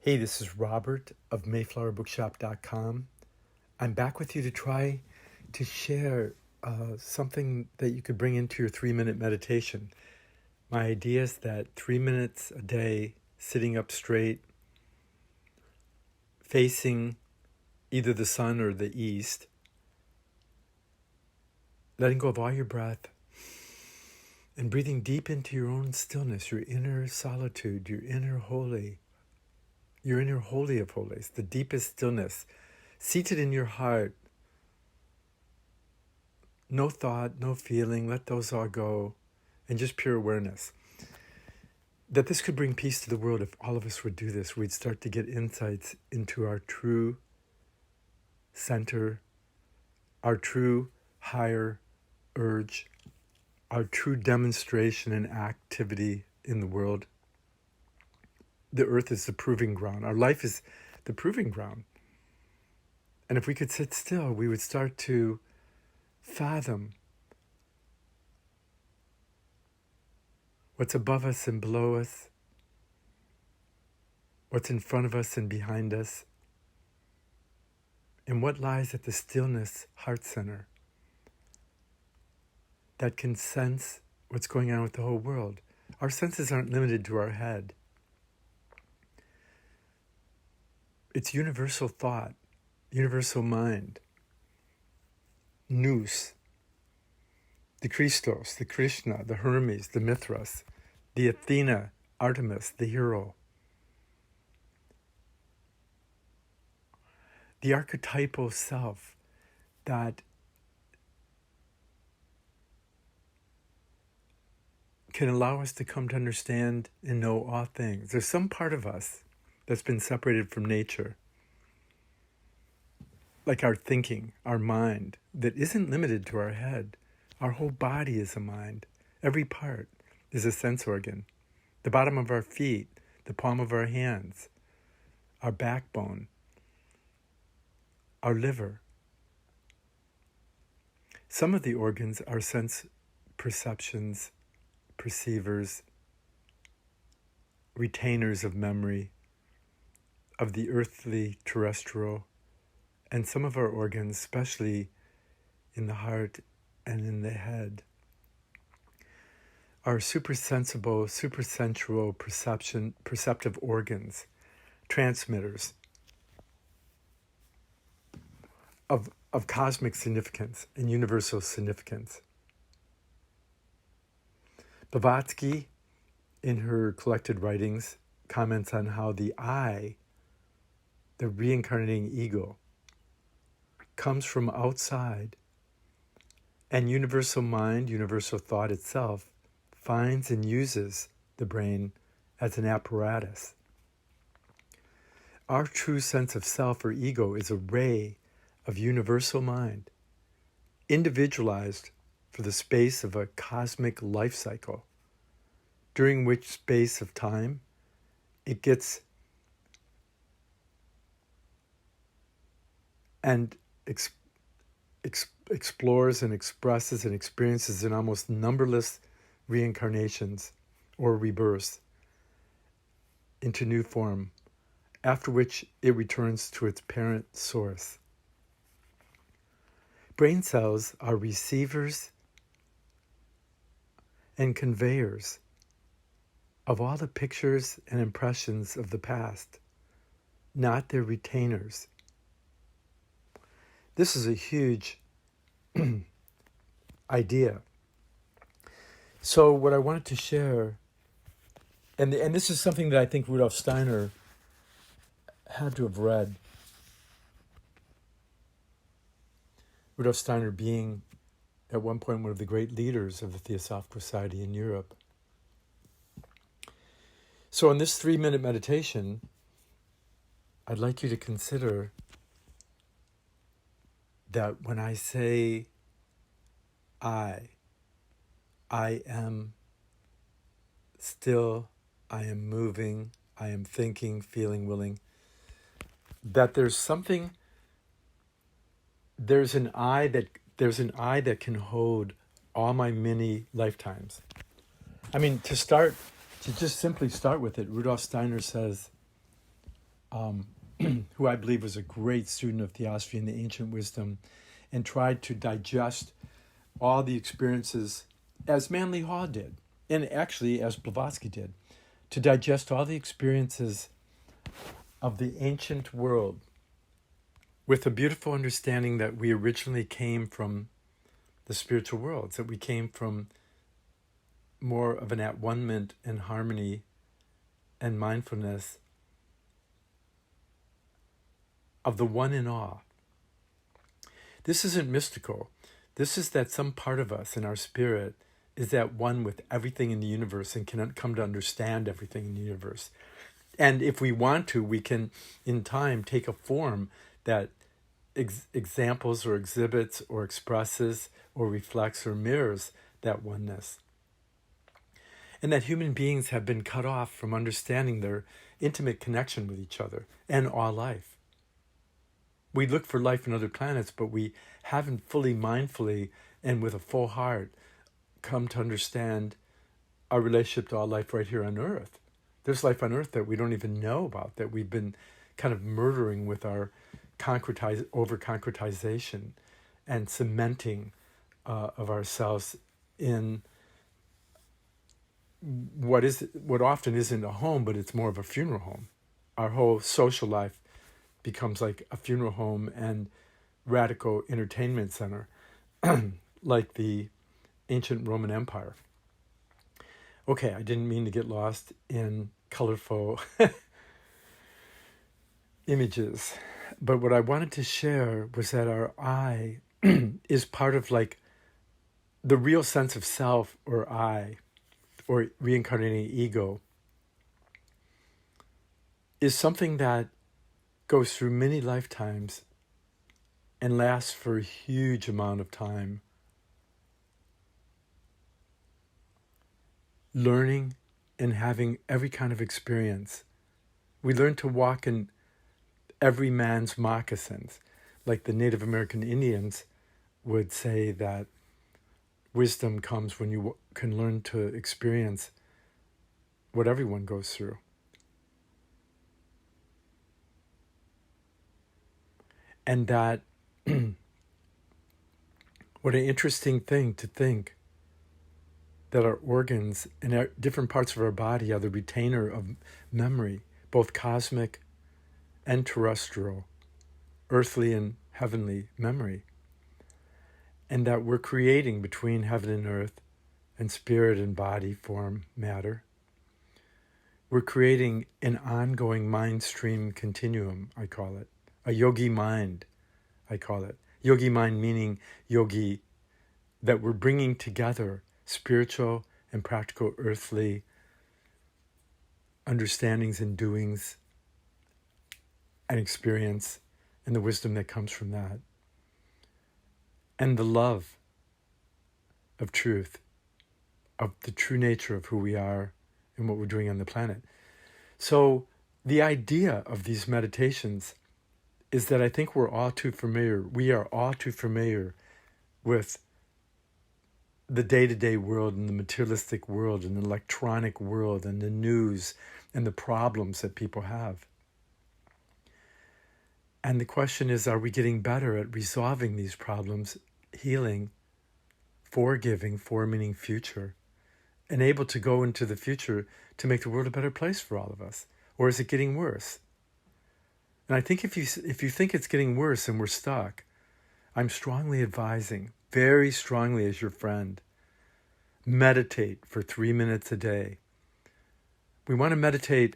Hey, this is Robert of MayflowerBookshop.com. I'm back with you to try to share something that you could bring into your 3-minute meditation. My idea is that 3 minutes a day, sitting up straight, facing either the sun or the east, letting go of all your breath, and breathing deep into your own stillness, your inner solitude, your inner holy of holies, the deepest stillness, seated in your heart. No thought, no feeling, let those all go, and just pure awareness. That this could bring peace to the world if all of us would do this. We'd start to get insights into our true center, our true higher urge, our true demonstration and activity in the world. The earth is the proving ground. Our life is the proving ground. And if we could sit still, we would start to fathom what's above us and below us, what's in front of us and behind us, and what lies at the stillness heart center that can sense what's going on with the whole world. Our senses aren't limited to our head. It's universal thought, universal mind, nous, the Christos, the Krishna, the Hermes, the Mithras, the Athena, Artemis, the hero. The archetypal self that can allow us to come to understand and know all things. There's some part of us that's been separated from nature, like our thinking, our mind, that isn't limited to our head. Our whole body is a mind. Every part is a sense organ. The bottom of our feet, the palm of our hands, our backbone, our liver. Some of the organs are sense perceptions, perceivers, retainers of memory, of the earthly, terrestrial, and some of our organs, especially in the heart and in the head, are supersensible, supersensual perceptive organs, transmitters of cosmic significance and universal significance. Blavatsky, in her collected writings, comments on how the I, the reincarnating ego, comes from outside, and universal mind, universal thought itself, finds and uses the brain as an apparatus. Our true sense of self or ego is a ray of universal mind, individualized for the space of a cosmic life cycle, during which space of time it gets and explores and expresses and experiences in almost numberless reincarnations or rebirths into new form, after which it returns to its parent source. Brain cells are receivers and conveyors of all the pictures and impressions of the past, not their retainers. This is a huge idea. So what I wanted to share, and this is something that I think Rudolf Steiner had to have read. Rudolf Steiner being, at one point, one of the great leaders of the Theosophical Society in Europe. So in this 3-minute meditation, I'd like you to consider that when I say I am still, I am moving, I am thinking, feeling, willing, that there's an I that can hold all my many lifetimes. I mean, to just simply start with it, Rudolf Steiner says, who I believe was a great student of theosophy and the ancient wisdom, and tried to digest all the experiences as Manly Hall did, and actually as Blavatsky did, to digest all the experiences of the ancient world with a beautiful understanding that we originally came from the spiritual worlds, that we came from more of an at-one-ment and harmony and mindfulness of the one in all. This isn't mystical. This is that some part of us in our spirit is at one with everything in the universe and can come to understand everything in the universe. And if we want to, we can, in time, take a form that examples or exhibits or expresses or reflects or mirrors that oneness. And that human beings have been cut off from understanding their intimate connection with each other and all life. We look for life on other planets, but we haven't fully mindfully and with a full heart come to understand our relationship to all life right here on Earth. There's life on Earth that we don't even know about, that we've been kind of murdering with our over-concretization and cementing of ourselves in what often isn't a home, but it's more of a funeral home. Our whole social life becomes like a funeral home and radical entertainment center, like the ancient Roman Empire. Okay, I didn't mean to get lost in colorful images, but what I wanted to share was that our I is part of like the real sense of self or I, or reincarnating ego, is something that goes through many lifetimes and lasts for a huge amount of time. Learning and having every kind of experience. We learn to walk in every man's moccasins. Like the Native American Indians would say that wisdom comes when you can learn to experience what everyone goes through. And that, what an interesting thing to think that our organs and our different parts of our body are the retainer of memory, both cosmic and terrestrial, earthly and heavenly memory. And that we're creating between heaven and earth and spirit and body, form, matter. We're creating an ongoing mind stream continuum, I call it. A yogi mind, I call it. Yogi mind meaning yogi, that we're bringing together spiritual and practical earthly understandings and doings and experience and the wisdom that comes from that. And the love of truth, of the true nature of who we are and what we're doing on the planet. So the idea of these meditations is that I think we are all too familiar with the day-to-day world and the materialistic world and the electronic world and the news and the problems that people have. And the question is, are we getting better at resolving these problems, healing, forgiving, meaning future, and able to go into the future to make the world a better place for all of us? Or is it getting worse? And I think if you think it's getting worse and we're stuck, I'm strongly advising, very strongly as your friend, meditate for 3 minutes a day. We want to meditate,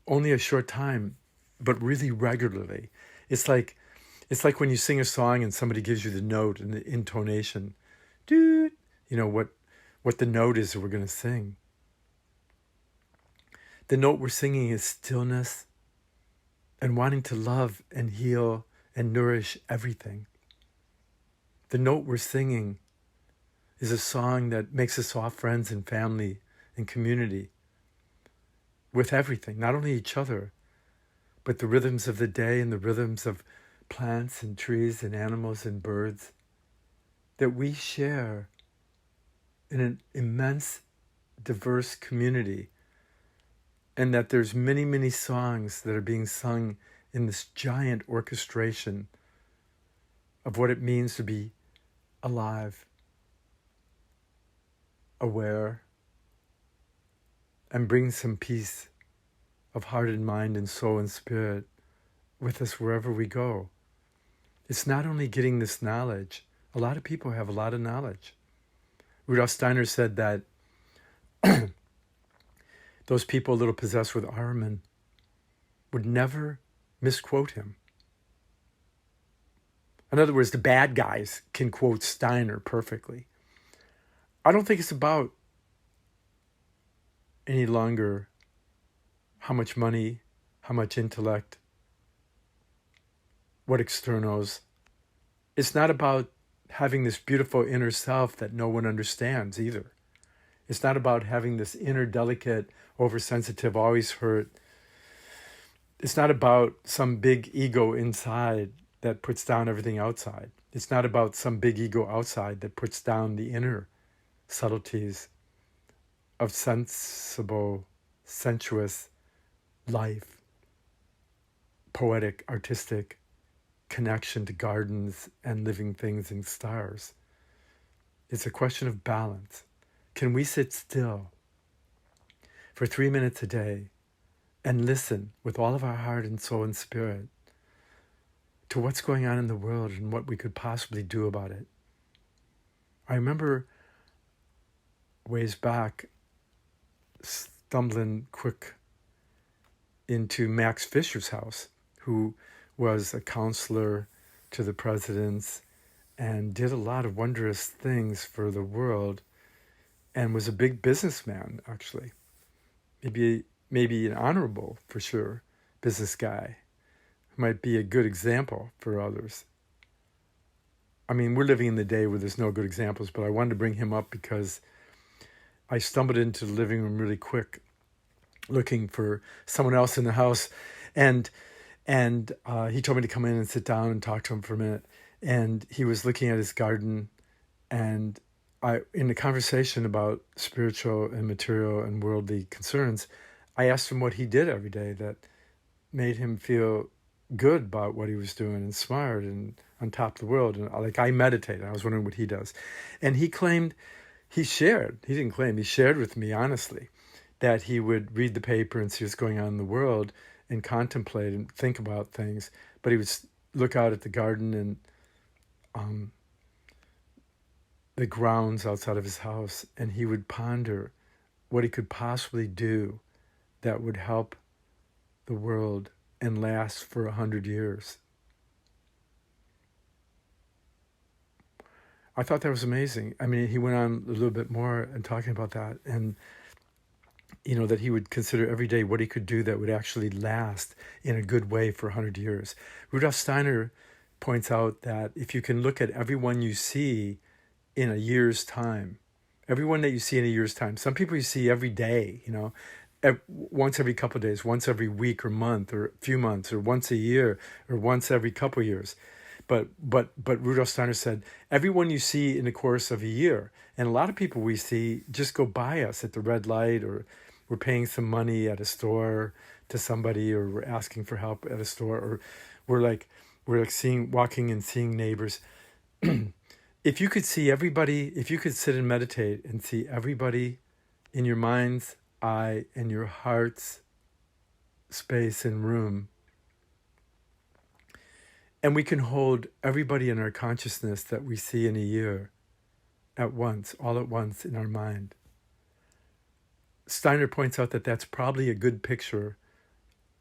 only a short time, but really regularly. It's like when you sing a song and somebody gives you the note and the intonation. Dude, what the note is that we're going to sing. The note we're singing is stillness and wanting to love and heal and nourish everything. The note we're singing is a song that makes us all friends and family and community with everything, not only each other, but the rhythms of the day and the rhythms of plants and trees and animals and birds that we share in an immense, diverse community and that there's many, many songs that are being sung in this giant orchestration of what it means to be alive, aware, and bring some peace of heart and mind and soul and spirit with us wherever we go. It's not only getting this knowledge. A lot of people have a lot of knowledge. Rudolf Steiner said that those people a little possessed with Ahriman would never misquote him. In other words, the bad guys can quote Steiner perfectly. I don't think it's about any longer how much money, how much intellect, what externals. It's not about having this beautiful inner self that no one understands either. It's not about having this inner delicate, oversensitive, always hurt. It's not about some big ego inside that puts down everything outside. It's not about some big ego outside that puts down the inner subtleties of sensible, sensuous life, poetic, artistic connection to gardens and living things and stars. It's a question of balance. Can we sit still for 3 minutes a day and listen with all of our heart and soul and spirit to what's going on in the world and what we could possibly do about it? I remember ways back stumbling quick into Max Fisher's house, who was a counselor to the presidents and did a lot of wondrous things for the world and was a big businessman, actually. Maybe an honorable, for sure, business guy who might be a good example for others. I mean, we're living in the day where there's no good examples, but I wanted to bring him up because I stumbled into the living room really quick looking for someone else in the house, and he told me to come in and sit down and talk to him for a minute. And he was looking at his garden, and in the conversation about spiritual and material and worldly concerns, I asked him what he did every day that made him feel good about what he was doing, inspired and on top of the world. And I meditate, and I was wondering what he does. And he shared with me honestly that he would read the paper and see what's going on in the world and contemplate and think about things. But he would look out at the garden and the grounds outside of his house, and he would ponder what he could possibly do that would help the world and last for 100 years. I thought that was amazing. I mean, he went on a little bit more and talking about that, and that he would consider every day what he could do that would actually last in a good way for 100 years. Rudolf Steiner points out that if you can look at everyone you see in a year's time, everyone that you see in a year's time, some people you see every day, once every couple of days, once every week or month or a few months, or once a year or once every couple of years. But Rudolf Steiner said, everyone you see in the course of a year, and a lot of people we see just go by us at the red light, or we're paying some money at a store to somebody, or we're asking for help at a store, or we're walking and seeing neighbors. If you could see everybody, if you could sit and meditate and see everybody in your mind's eye and your heart's space and room, and we can hold everybody in our consciousness that we see in a year at once, all at once in our mind. Steiner points out that that's probably a good picture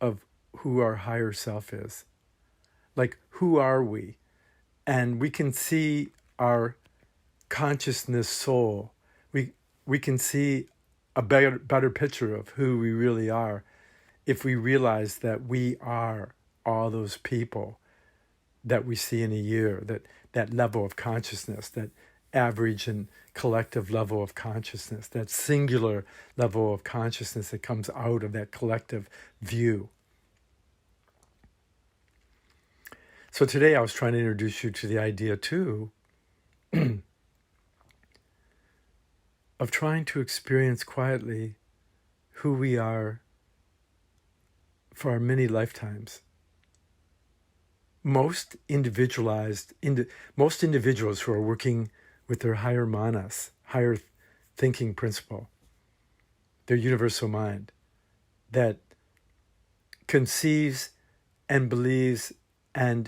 of who our higher self is. Like, who are we? And we can see our consciousness soul. We can see a better picture of who we really are if we realize that we are all those people that we see in a year, that level of consciousness, that average and collective level of consciousness, that singular level of consciousness that comes out of that collective view. So today I was trying to introduce you to the idea too of trying to experience quietly who we are for our many lifetimes. Most individuals who are working with their higher manas, higher thinking principle, their universal mind, that conceives and believes and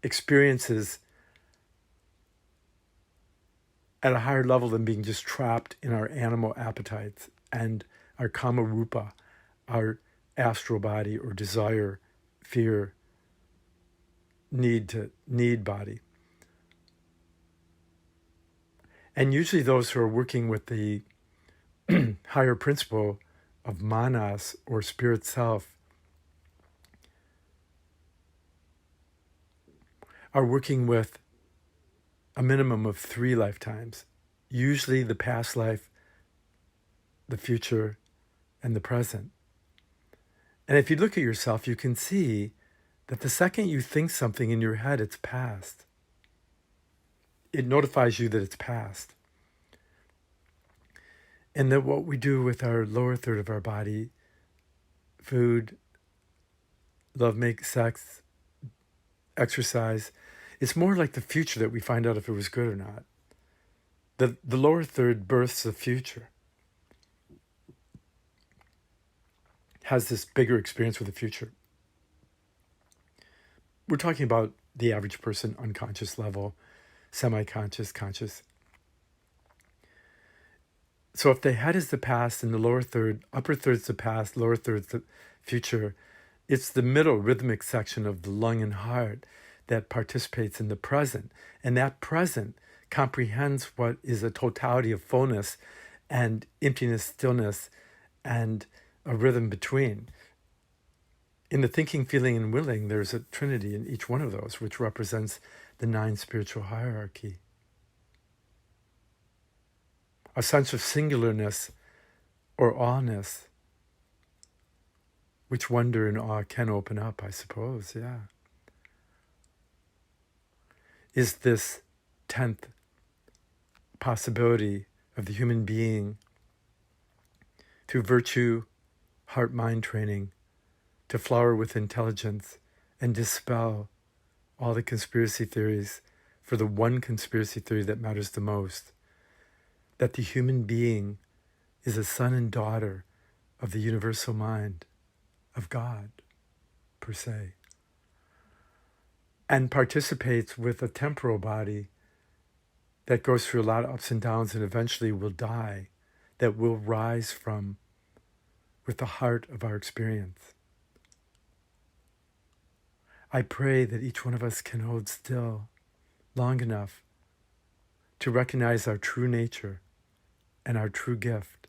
experiences at a higher level than being just trapped in our animal appetites and our kama rupa, our astral body or desire, fear, need body. And usually those who are working with the higher principle of manas or spirit self are working with a minimum of 3 lifetimes, usually the past life, the future, and the present. And if you look at yourself, you can see that the second you think something in your head, it's past. It notifies you that it's past. And that what we do with our lower third of our body, food, love, make, sex, exercise, it's more like the future that we find out if it was good or not. The lower third births the future, has this bigger experience with the future. We're talking about the average person, unconscious level, semi-conscious, conscious. So if the head is the past and the lower third, upper third's the past, lower third's the future, it's the middle rhythmic section of the lung and heart that participates in the present. And that present comprehends what is a totality of fullness and emptiness, stillness, and a rhythm between. In the thinking, feeling, and willing, there's a trinity in each one of those, which represents the 9 spiritual hierarchy. A sense of singularness or awness, which wonder and awe can open up, I suppose, yeah, is this 10th possibility of the human being through virtue, heart-mind training, to flower with intelligence and dispel all the conspiracy theories for the one conspiracy theory that matters the most, that the human being is a son and daughter of the universal mind, of God, per se, and participates with a temporal body that goes through a lot of ups and downs and eventually will die, that will rise from with the heart of our experience. I pray that each one of us can hold still long enough to recognize our true nature and our true gift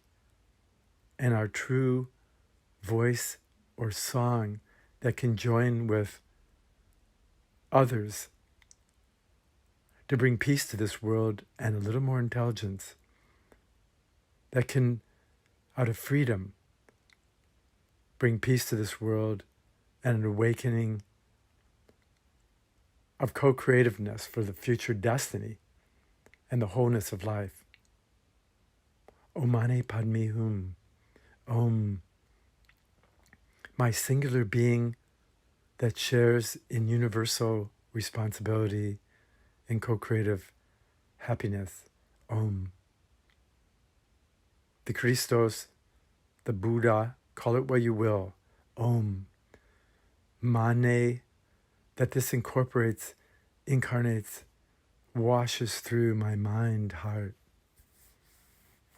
and our true voice or song that can join with others to bring peace to this world and a little more intelligence that can, out of freedom, bring peace to this world and an awakening of co-creativeness for the future destiny and the wholeness of life. Om Mani Padme Hum. Om. My singular being that shares in universal responsibility and co-creative happiness. Om. The Christos, the Buddha, call it what you will. Om. Mane, that this incarnates, washes through my mind, heart.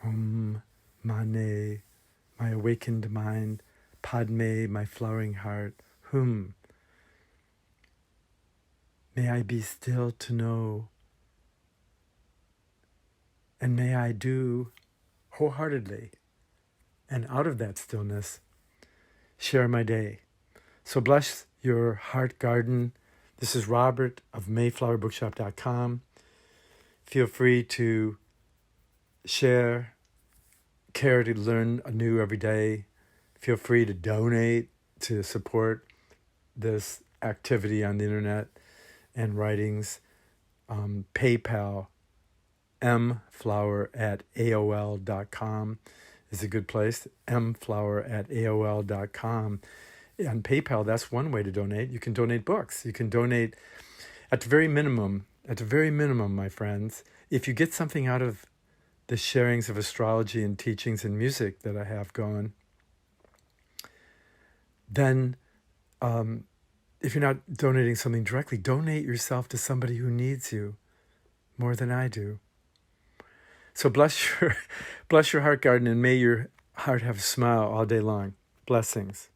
Om Mane, my awakened mind. Padme, my flowering heart. Hum. May I be still to know, and may I do wholeheartedly, and out of that stillness, share my day. So bless your heart garden. This is Robert of MayflowerBookshop.com. Feel free to share, care to learn anew every day. Feel free to donate to support this activity on the internet and writings. PayPal, mflower@aol.com is a good place. mflower@aol.com. on PayPal, that's one way to donate. You can donate books. You can donate at the very minimum, my friends, if you get something out of the sharings of astrology and teachings and music that I have going, then if you're not donating something directly, donate yourself to somebody who needs you more than I do. So bless your heart garden, and may your heart have a smile all day long. Blessings.